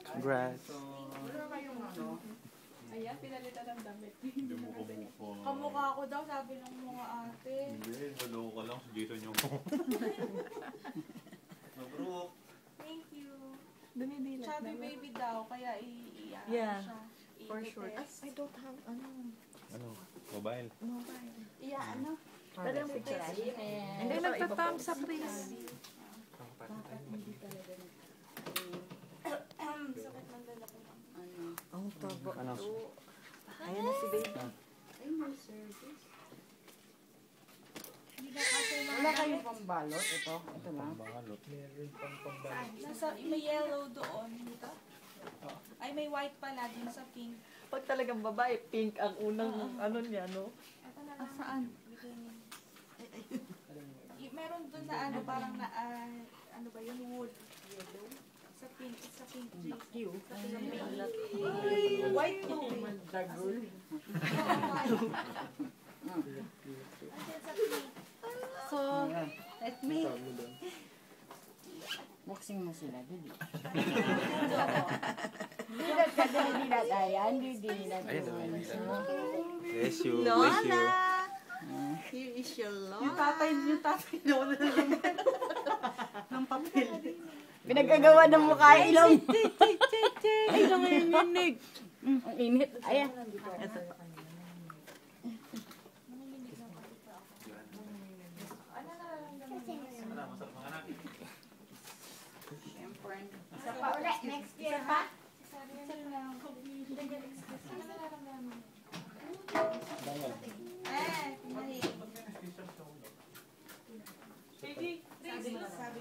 Congrats. Ayan, pinalitan ng damit. Kamukha. Kamukha ko daw, sabi ng mga ate. Hindi, naloko ka lang. Si Jason yung Mabruk. Thank you. Dumidilat Chubby naman. baby daw, kaya i-ano Yeah, siya. for sure. I don't have, Ano? Mobile? mobile. Ano? Pwede yung picture. Hindi, nagtatams up rin. Sakit ng dala ko. Ang tabo. Ano? Ayan na si baby. Ay, no service. Hindi na kasi Wala kayong pambalot? Ito lang. Pambalot. Meron pang pambalot. nasa, may yellow doon. Dito. Ay, may white pala din sa pink. Pag talagang babae, pink ang unang ano niya, no? Ito na lang. Saan? Meron doon na ano, parang na, ano ba yun, wood. Yellow. Sa pink tree. Sa pink. White to. Dagol. Andyan sa pink. So, let me. Boxing mo sila, dili. Dilat ka, dilat. Ayan, dilat. Bless you. Lola! Bless you. Here is your Lola. Yung tatay Lola ng papel. Pinagkagawa ng mukha ilong. Ay, nanginginig. Ang init. Ayan. Ito. Isa pa ulit, next year, ha? Sabi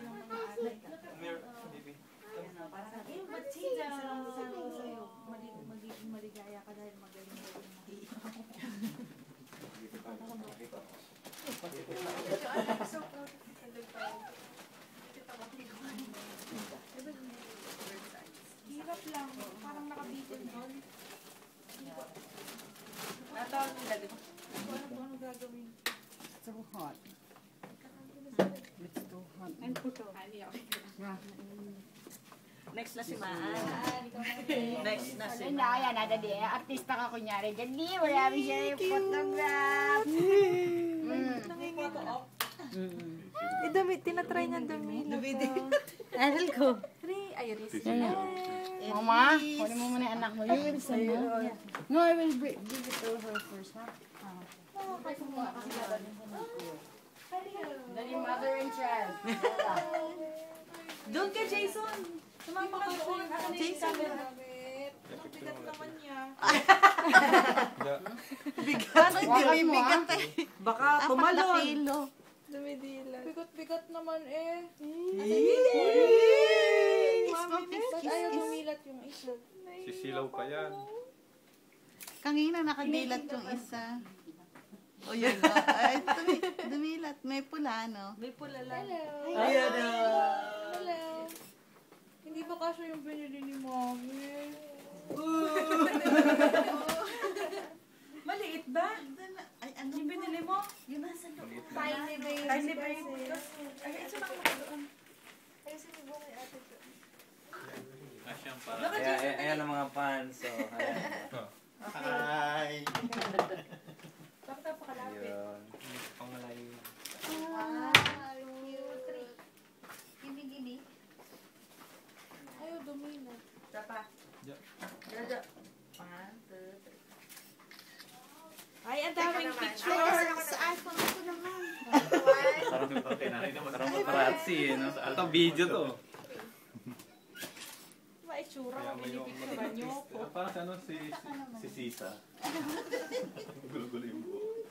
ng mga ate. Magiging maligaya ka dahil magaling hirap lang. Parang nakabitin doon. Natawag nila dito. Ano gagawin? It's too hot. It's too hot. Next na si Maan. Next na si Hindi, kaya nada di. Artista ka kunyari. Gandi, wala rin siya yung photograph. Tinatry niya dumi. Aral ko. Iris. Mama, kunin mo muna yung anak mo. You will send mo. No, I will give it to her first, ha? Then yung mother and child. Doon ka, Jason. Sumama ka doon. Jason. Ang bigat naman niya. Bigat. Wakan mo, ha? Baka tumalon. Bigat naman eh. Ba't ayaw dumilat yung isa? Sisilaw pa yan. Kanina nakadilat yung isa. O yun. Ay, dumilat. May pula, no? May pula lang. Hello. Ayan na. Hello. Hindi ba kaso yung binili ni Mommy? Maliit ba? Ay, ano Yung binili mo? Yun nasa loob. Tiny baby. Tiny baby. Ay, ito na ako doon. Ay, sinibong kay ate ko. Asyang para. Ayan ang mga fans. So, ayan. Hi! Bakit napakalapit? Yun. Pangalayo. Cute. Gini-gini. Ayaw dumilat. Tapa. Jojo. 1, 2, 3. Ay, ang daming Ay, pictures. sa iPhone ko naman. Parang paparazzi eh. No? Ito video to. Maitsura ko, pinipicturean niyo po. Parang ano si Sisa. Gulo-gulo yung buhok.